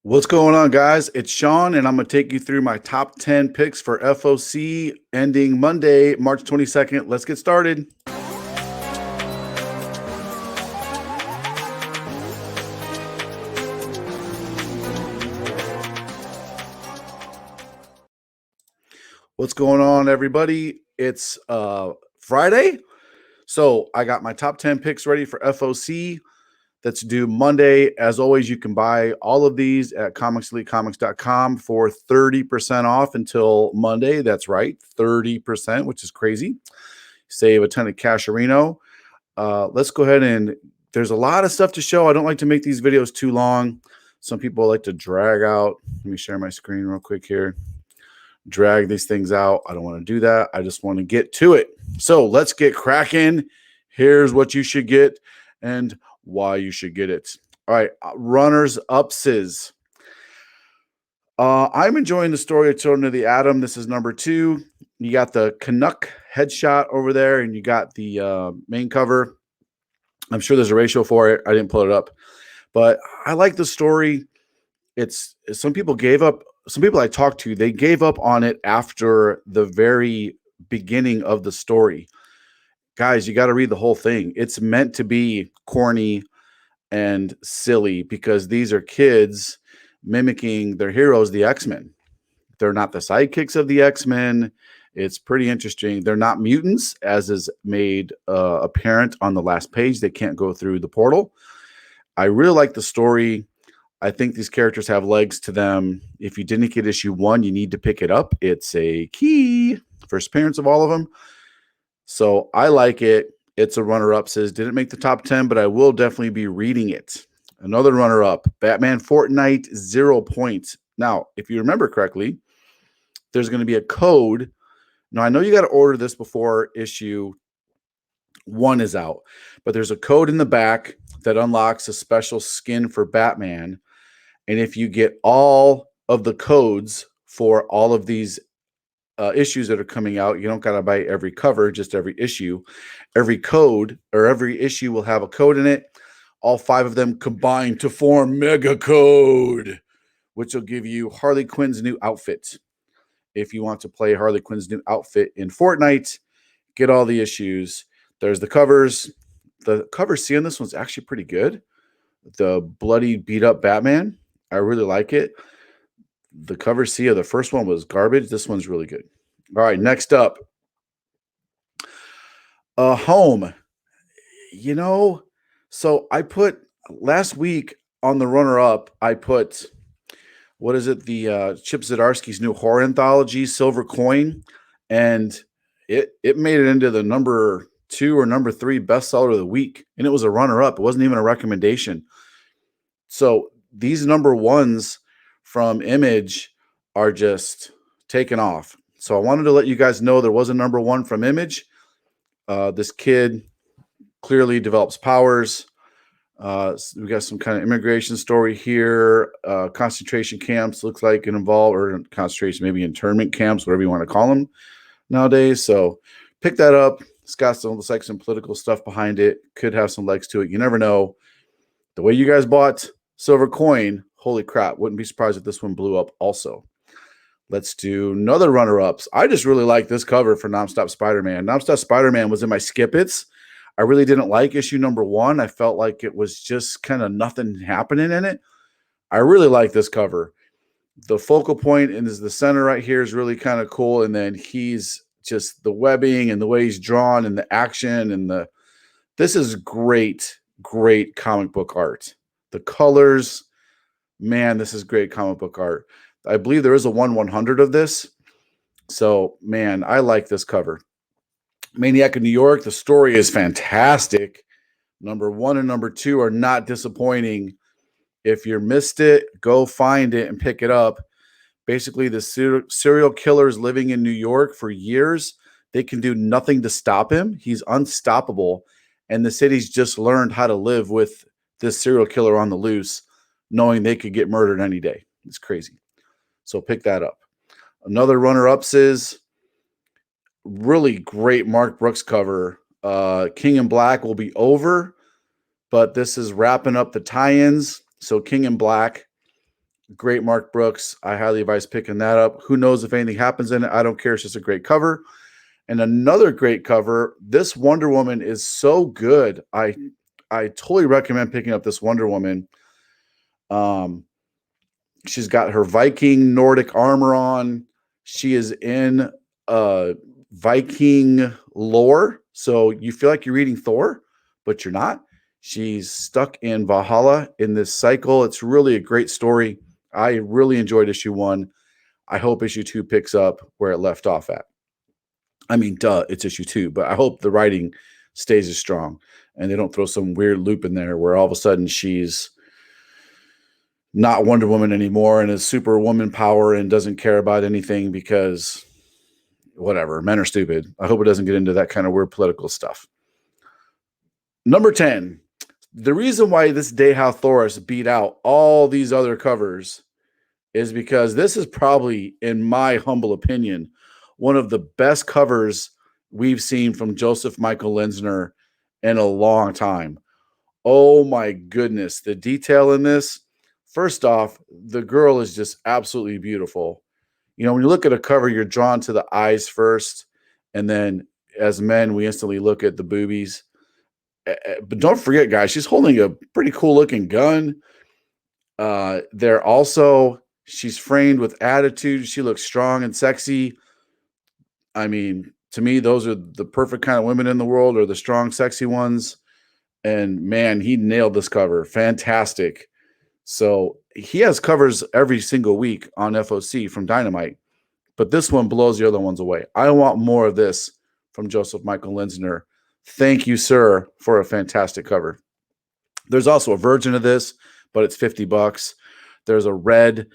What's going on, guys? It's Sean, and I'm going to take you through my top 10 picks for FOC ending Monday, March 22nd. Let's get started. What's going on, everybody? It's Friday. So I got my top 10 picks ready for FOC. That's due Monday. As always, you can buy all of these at comicselitecomics.com for 30% off until Monday. That's right, 30%, which is crazy. Save a ton of casherino. Let's go ahead and there's a lot of stuff to show. I don't like to make these videos too long. Some people like to drag out. Let me share my screen real quick here. Drag these things out. I don't want to do that. I just want to get to it. So let's get cracking. Here's what you should get and why you should get it. All right, runners upses. I'm enjoying the story of Children of the Atom. This is number 2. You got the Canuck headshot over there, and you got the main cover. I'm sure there's a ratio for it. I didn't pull it up, but I like the story. It's some people gave up. Some people I talked to, they gave up on it after the very beginning of the story. Guys, you got to read the whole thing. It's meant to be corny and silly because these are kids mimicking their heroes, the X-Men. They're not the sidekicks of the X-Men. It's pretty interesting. They're not mutants, as is made apparent on the last page. They can't go through the portal. I really like the story. I think these characters have legs to them. If you didn't get issue 1, you need to pick it up. It's a key first appearance of all of them. So I like it. It's a runner-up. Says didn't make the top 10, but I will definitely be reading it. Another runner-up, Batman Fortnite 0 points. Now, if you remember correctly, there's going to be a code. Now, I know you got to order this before issue 1 is out, but there's a code in the back that unlocks a special skin for Batman. And if you get all of the codes for all of these issues that are coming out, you don't got to buy every cover, just every issue. Every code or every issue will have a code in it. All 5 of them combine to form Mega Code, which will give you Harley Quinn's new outfit. If you want to play Harley Quinn's new outfit in Fortnite, get all the issues. There's the covers. The cover C on this one's actually pretty good. The bloody beat up Batman. I really like it. The cover C of the first one was garbage. This one's really good. All right, next up. Home. You know, so I put last week on the runner up, I put what is it? The Chip Zdarsky's new horror anthology, Silver Coin, and it made it into the number 2 or number 3 bestseller of the week, and it was a runner up. It wasn't even a recommendation. So these number 1s from Image are just taken off. So I wanted to let you guys know there was a number 1 from Image. This kid clearly develops powers. We got some kind of immigration story here. Concentration camps looks like it involved, or concentration, maybe internment camps, whatever you want to call them nowadays. So pick that up. It's got some political stuff behind it. Could have some legs to it. You never know. The way you guys bought Silver Coin, holy crap! Wouldn't be surprised if this one blew up also. Let's do another runner-ups. I just really like this cover for Nonstop Spider-Man. Nonstop Spider-Man was in my skip-its. I really didn't like issue number 1. I felt like it was just kind of nothing happening in it. I really like this cover. The focal point and is the center right here is really kind of cool. And then he's just the webbing and the way he's drawn and the action and this is great, great comic book art. The colors, man, this is great comic book art. I believe there is a 1/100 of this. So, man, I like this cover. Maniac in New York, the story is fantastic. Number 1 and number 2 are not disappointing. If you missed it, go find it and pick it up. Basically, the serial killer is living in New York for years. They can do nothing to stop him. He's unstoppable. And the city's just learned how to live with this serial killer on the loose, knowing they could get murdered any day. It's crazy. So pick that up. Another runner-ups is really great Mark Brooks cover. King in Black will be over, but this is wrapping up the tie-ins. So King in Black Great Mark Brooks. I highly advise picking that up. Who knows if anything happens in it? I don't care. It's just a great cover. And another great cover. This Wonder Woman is so good. I totally recommend picking up this Wonder Woman. She's got her Viking Nordic armor on. She is in Viking lore. So you feel like you're reading Thor, but you're not. She's stuck in Valhalla in this cycle. It's really a great story. I really enjoyed issue 1. I hope issue 2 picks up where it left off at. I mean, duh, it's issue 2, but I hope the writing stays as strong and they don't throw some weird loop in there where all of a sudden she's not Wonder Woman anymore and is super woman power and doesn't care about anything because whatever, men are stupid. I hope it doesn't get into that kind of weird political stuff. Number 10, the reason why this Dayhow Thoris beat out all these other covers is because this is probably, in my humble opinion, one of the best covers we've seen from Joseph Michael Linsner in a long time. Oh my goodness, the detail in this. First off, the girl is just absolutely beautiful. You know, when you look at a cover, you're drawn to the eyes first, and then as men, we instantly look at the boobies. But don't forget, guys, she's holding a pretty cool looking gun. She's framed with attitude. She looks strong and sexy. I mean, to me, those are the perfect kind of women in the world, are the strong, sexy ones. And man, he nailed this cover. Fantastic. So he has covers every single week on FOC from Dynamite, but this one blows the other ones away. I want more of this from Joseph Michael Linsner. Thank you, sir, for a fantastic cover. There's also a version of this, but it's $50. There's a red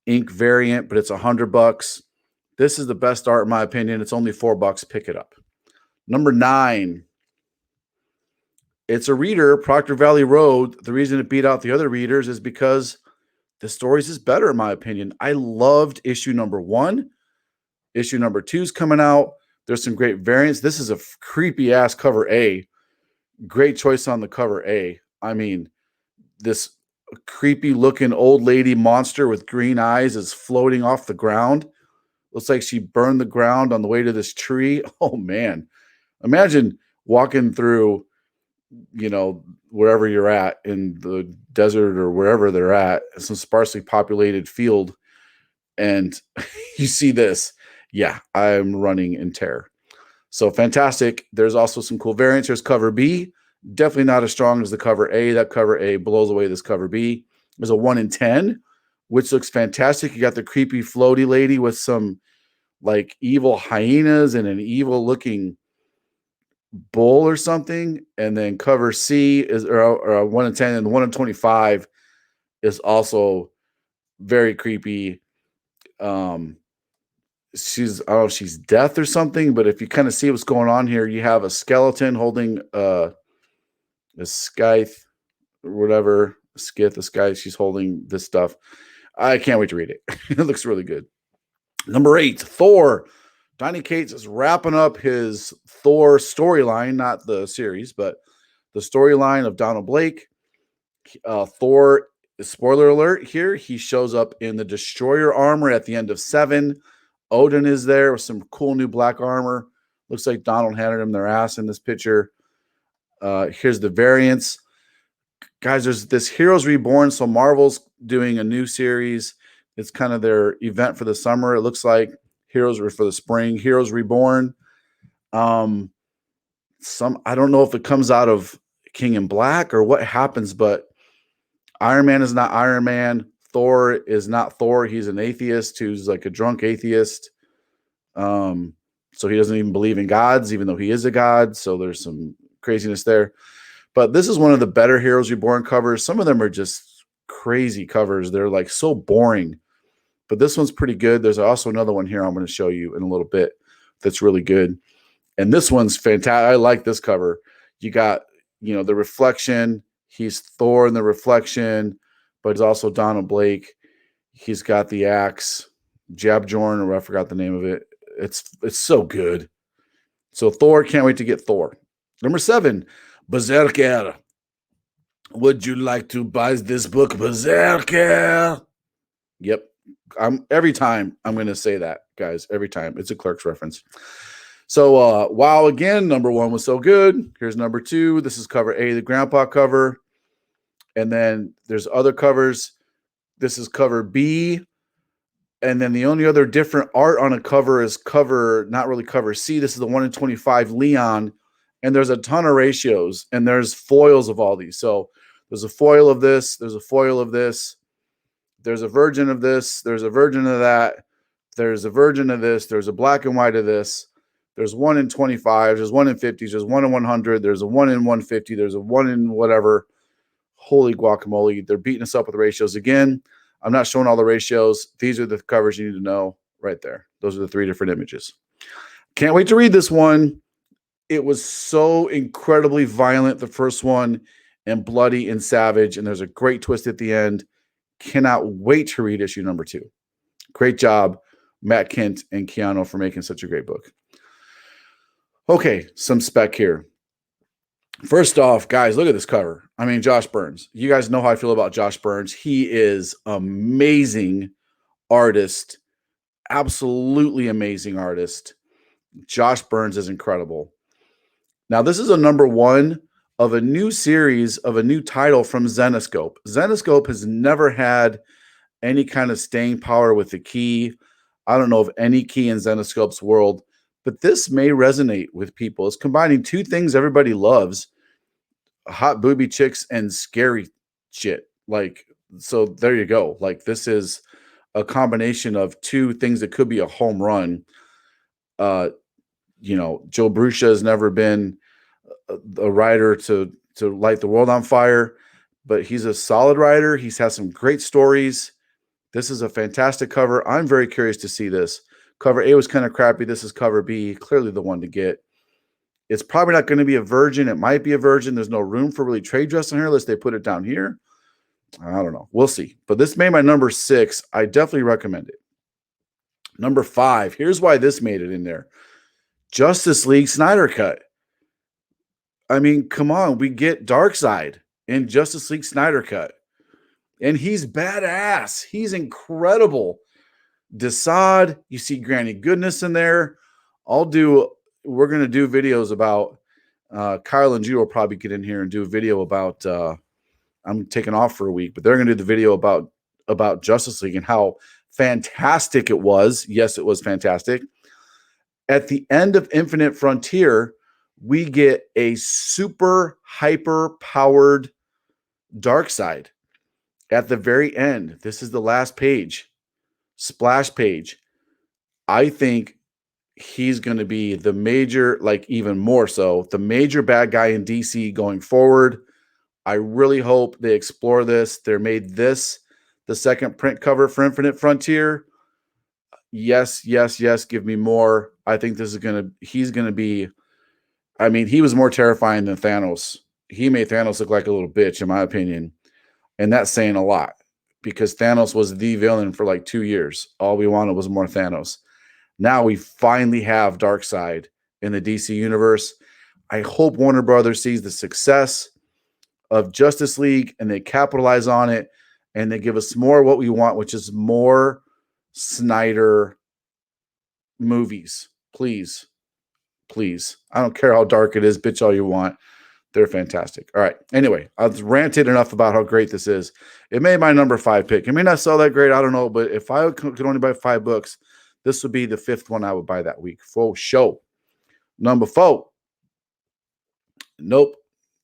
ink variant, but it's $100. This is the best art in my opinion. It's only $4. Pick it up. Number 9. It's a reader, Proctor Valley Road. The reason it beat out the other readers is because the stories is better, in my opinion. I loved issue number 1. Issue number 2 is coming out. There's some great variants. This is a creepy ass cover A. Great choice on the cover A. I mean, this creepy looking old lady monster with green eyes is floating off the ground. Looks like she burned the ground on the way to this tree. Oh man. Imagine walking through, you know, wherever you're at in the desert or wherever they're at, some sparsely populated field, and you see this. Yeah, I'm running in terror. So fantastic. There's also some cool variants. There's cover B. Definitely not as strong as the cover A. That cover A blows away this cover B. There's a 1 in 10, which looks fantastic. You got the creepy floaty lady with some like evil hyenas and an evil looking bull or something. And then cover C is or a 1 in 10, and the 1 in 25 is also very creepy. She's, I don't know if she's death or something, but if you kind of see what's going on here, you have a skeleton holding a scythe or whatever, a scythe. She's holding this stuff. I can't wait to read it. It looks really good. Number 8, Thor. Donny Cates is wrapping up his Thor storyline, not the series, but the storyline of Donald Blake. Thor, spoiler alert here, he shows up in the Destroyer armor at the end of 7. Odin is there with some cool new black armor. Looks like Donald handed him their ass in this picture. Here's the variants. Guys, there's this Heroes Reborn. So Marvel's doing a new series. It's kind of their event for the summer. It looks like Heroes are for the spring. Heroes Reborn. I don't know if it comes out of King in Black or what happens, but Iron Man is not Iron Man. Thor is not Thor. He's an atheist who's like a drunk atheist. So he doesn't even believe in gods, even though he is a god. So there's some craziness there. But this is one of the better Heroes Reborn covers. Some of them are just crazy covers. They're like so boring. But this one's pretty good. There's also another one here I'm going to show you in a little bit that's really good. And this one's fantastic. I like this cover. You got, you know, the reflection. He's Thor in the reflection, but it's also Donald Blake. He's got the axe, Jabjorn, or I forgot the name of it. It's so good. So Thor, can't wait to get Thor. Number 7, Berserker. Would you like to buy this book, Berserker? Yep. Every time I'm going to say that, guys. Every time. It's a Clerks reference. So wow, again, number 1 was so good. Here's number 2. This is cover A, the grandpa cover. And then there's other covers. This is cover B. And then the only other different art on a cover is not really cover C. This is the 1 in 25 Leon. And there's a ton of ratios, and there's foils of all these. So there's a foil of this. There's a foil of this. There's a virgin of this. There's a virgin of that. There's a virgin of this. There's a black and white of this. There's 1 in 25. There's 1 in 50. There's 1 in 100. There's a 1 in 150. There's a 1 in whatever. Holy guacamole. They're beating us up with ratios again. I'm not showing all the ratios. These are the covers you need to know right there. Those are the 3 different images. Can't wait to read this one. It was so incredibly violent, the first one, and bloody and savage. And there's a great twist at the end. Cannot wait to read issue number 2. Great job, Matt Kent and Keanu, for making such a great book. Okay, some spec here. First off, guys, look at this cover. I mean, Josh Burns. You guys know how I feel about Josh Burns. He is amazing artist. Absolutely amazing artist. Josh Burns is incredible. Now, this is a number 1 of a new series of a new title from Zenescope. Zenescope has never had any kind of staying power with the key. I don't know of any key in Zenescope's world, but this may resonate with people. It's combining 2 things everybody loves: hot booby chicks and scary shit. Like, so there you go. Like, this is a combination of 2 things that could be a home run. Joe Brucia has never been a writer to light the world on fire, but he's a solid writer. He's had some great stories. This is a fantastic cover. I'm very curious to see this. Cover A was kind of crappy. This is cover B, clearly the one to get. It's probably not going to be a virgin. It might be a virgin. There's no room for really trade dress in here unless they put it down here. I don't know. We'll see. But this made my number 6. I definitely recommend it. Number 5. Here's why this made it in there. Justice League Snyder Cut. I mean, come on. We get Darkseid in Justice League Snyder Cut. And he's badass. He's incredible. Desaad, you see Granny Goodness in there. We're going to do videos about, Kyle and G will probably get in here and do a video about, I'm taking off for a week, but they're going to do the video about Justice League and how fantastic it was. Yes, it was fantastic. At the end of Infinite Frontier, we get a super hyper powered Darkseid. At the very end, this is the last page, splash page. I think he's going to be the major, like even more so, the major bad guy in DC going forward. I really hope they explore this. They made this the second print cover for Infinite Frontier. Yes, yes, yes. Give me more. I think he's going to be, I mean, he was more terrifying than Thanos. He made Thanos look like a little bitch, in my opinion. And that's saying a lot because Thanos was the villain for like 2 years. All we wanted was more Thanos. Now we finally have Darkseid in the DC universe. I hope Warner Brothers sees the success of Justice League and they capitalize on it and they give us more what we want, which is more Snyder movies. Please, please. I don't care how dark it is. Bitch all you want. They're fantastic. All right. Anyway, I've ranted enough about how great this is. It made my number 5 pick. It may not sell that great. I don't know. But if I could only buy 5 books, this would be the 5th one I would buy that week. For show. Number 4. Nope.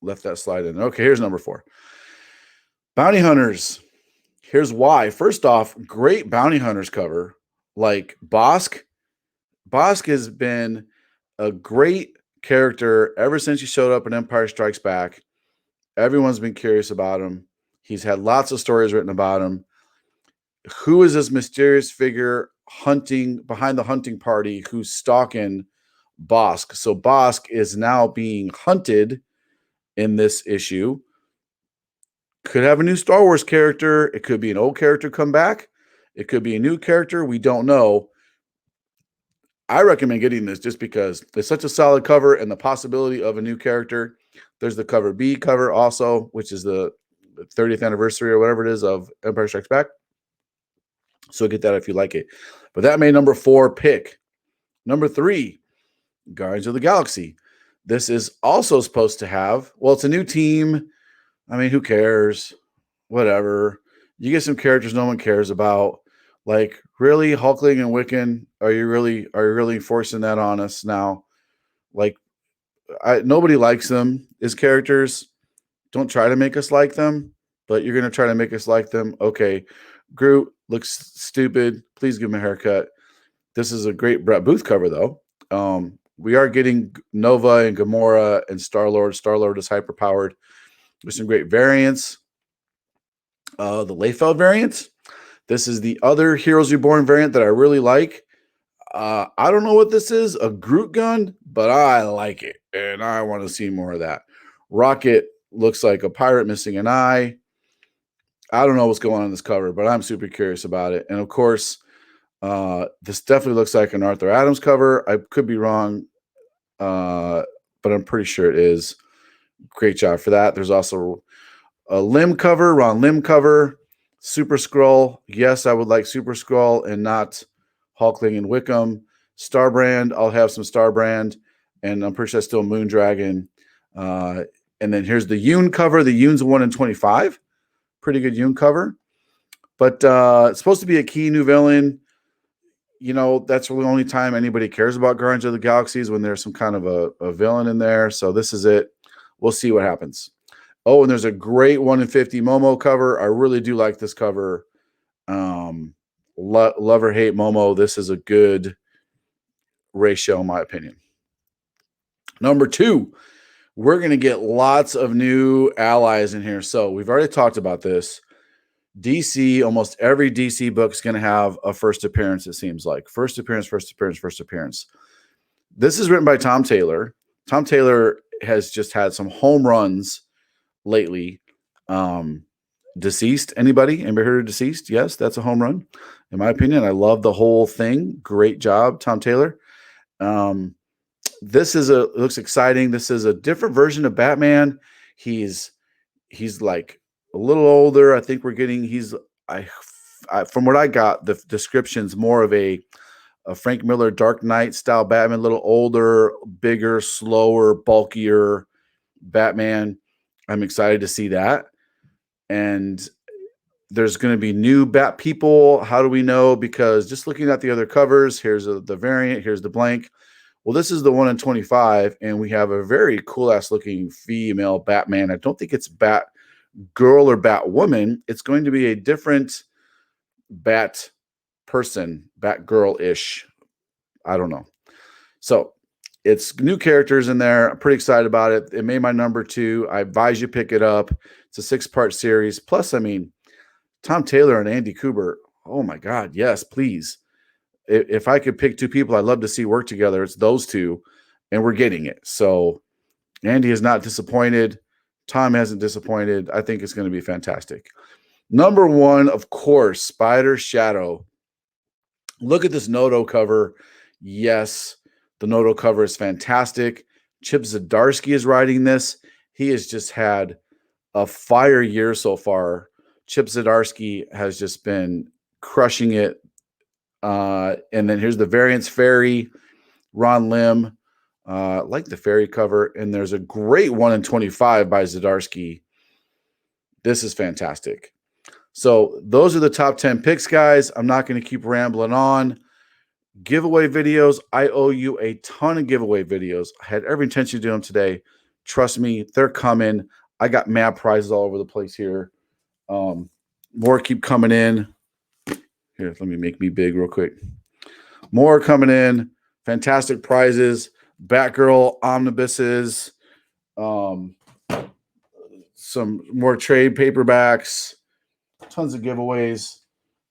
Left that slide in. Okay, here's number 4. Bounty Hunters. Here's why. First off, great Bounty Hunters cover. Like Bosk. Bosk has been a great character ever since he showed up in Empire Strikes Back. Everyone's been curious about him. He's had lots of stories written about him. Who is this mysterious figure hunting behind the hunting party who's stalking Bosk? So Bosk is now being hunted in this issue. Could have a new Star Wars character. It could be an old character come back. It could be a new character. We don't know. I recommend getting this just because it's such a solid cover and the possibility of a new character. There's the cover B cover also, which is the 30th anniversary or whatever it is of Empire Strikes Back. So get that if you like it. But that made number 4 pick. Number 3, Guardians of the Galaxy. This is also supposed to have, well, it's a new team. I mean, who cares? Whatever. You get some characters no one cares about. Like, really, Hulkling and Wiccan? Are you really forcing that on us now? Like, nobody likes them as characters. Don't try to make us like them, but you're gonna try to make us like them. Okay, Groot looks stupid. Please give him a haircut. This is a great Brett Booth cover, though. We are getting Nova and Gamora and Star-Lord. Star-Lord is hyper-powered. There's some great variants. The Layfeld variant. This is the other Heroes Reborn variant that I really like. I don't know what this is, a Groot gun, but I like it, and I want to see more of that. Rocket looks like a pirate missing an eye. I don't know what's going on in this cover, but I'm super curious about it. And of course, this definitely looks like an Arthur Adams cover. I could be wrong, but I'm pretty sure it is. Great job for that. There's also a Lim cover, Ron Lim cover, Super Skrull. Yes, I would like Super Skrull and not Hulkling and Wickham. Starbrand, I'll have some Starbrand, and I'm pretty sure that's still Moondragon. And then here's the Yoon cover. The Yoon's 1 in 25. Pretty good Yoon cover. But it's supposed to be a key new villain. You know, that's really the only time anybody cares about Guardians of the Galaxy is when there's some kind of a villain in there. So this is it. We'll see what happens. Oh, and there's a great 1 in 50 Momo cover. I really do like this cover. Love or hate Momo. This is a good ratio, in my opinion. Number 2, we're going to get lots of new allies in here. So we've already talked about this. DC, almost every DC book is going to have a first appearance, it seems like. First appearance. This is written by Tom Taylor. Tom Taylor has just had some home runs lately. Deceased, anybody heard of Deceased? Yes, that's a home run. In my opinion, I love the whole thing. Great job, Tom Taylor. This is looks exciting. This is a different version of Batman. He's like a little older. I think we're getting from what I got, the description's more of a Frank Miller Dark Knight style Batman, a little older, bigger, slower, bulkier Batman. I'm excited to see that. And there's going to be new Bat people. How do we know? Because just looking at the other covers, here's the variant, here's the blank. Well, this is the 1 in 25, and we have a very cool-ass looking female Batman. I don't think it's Bat girl or Bat woman. It's going to be a different Bat person, Bat girl-ish. I don't know. So it's new characters in there. I'm pretty excited about it. It made my number 2. I advise you pick it up. It's a 6-part series. Plus, I mean, Tom Taylor and Andy Kubert. Oh my God, yes, please. If I could pick 2 people I'd love to see work together, it's those 2, and we're getting it. So Andy is not disappointed. Tom hasn't disappointed. I think it's going to be fantastic. Number 1, of course, Spider Shadow. Look at this Noto cover. Yes, the Noto cover is fantastic. Chip Zdarsky is writing this. He has just had a fire year so far. Chip Zdarsky has just been crushing it. And then here's the variants Fairy, Ron Lim. Like the Fairy cover. And there's a great 1 in 25 by Zdarsky. This is fantastic. So those are the top 10 picks, guys. I'm not going to keep rambling on. Giveaway videos. I owe you a ton of giveaway videos. I had every intention to do them today. Trust me, they're coming. I got mad prizes all over the place here. More keep coming in. Here, let me make me big real quick. More coming in. Fantastic prizes. Batgirl omnibuses. Some more trade paperbacks. Tons of giveaways.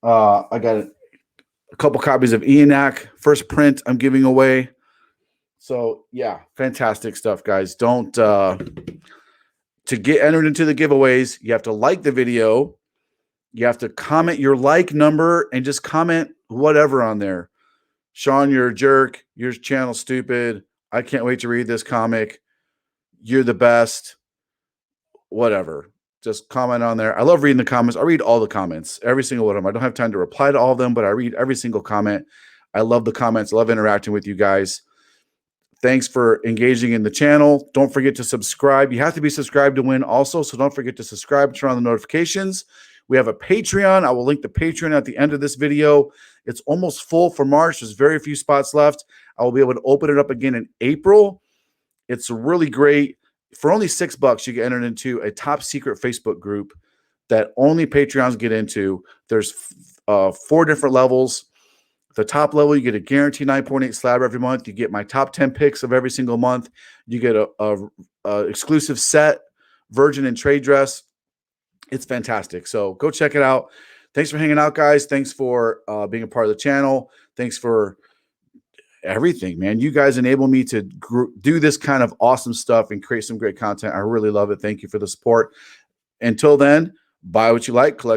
I got a couple copies of Maniac first print I'm giving away. So yeah, fantastic stuff, guys. Don't to get entered into the giveaways, you have to like the video. You have to comment your like number and just comment whatever on there. Sean, you're a jerk. Your channel's stupid. I can't wait to read this comic. You're the best. Whatever. just comment on there. I love reading the comments. I read all the comments, every single one of them. I don't have time to reply to all of them, but I read every single comment. I love the comments. I love interacting with you guys. Thanks for engaging in the channel. Don't forget to subscribe. You have to be subscribed to win also, so don't forget to subscribe, turn on the notifications. We have a Patreon. I will link the Patreon at the end of this video. It's almost full for March. There's very few spots left. I will be able to open it up again in April. It's really great. For only $6, you get entered into a top secret Facebook group that only Patreons get into. There's 4 different levels. The top level, you get a guaranteed 9.8 slab every month. You get my top 10 picks of every single month. You get a exclusive set, virgin and trade dress. It's fantastic. So go check it out. Thanks for hanging out, guys. Thanks for being a part of the channel. Thanks for everything, man. You guys enable me to do this kind of awesome stuff and create some great content. I really love it. Thank you for the support. Until then, buy what you like, collect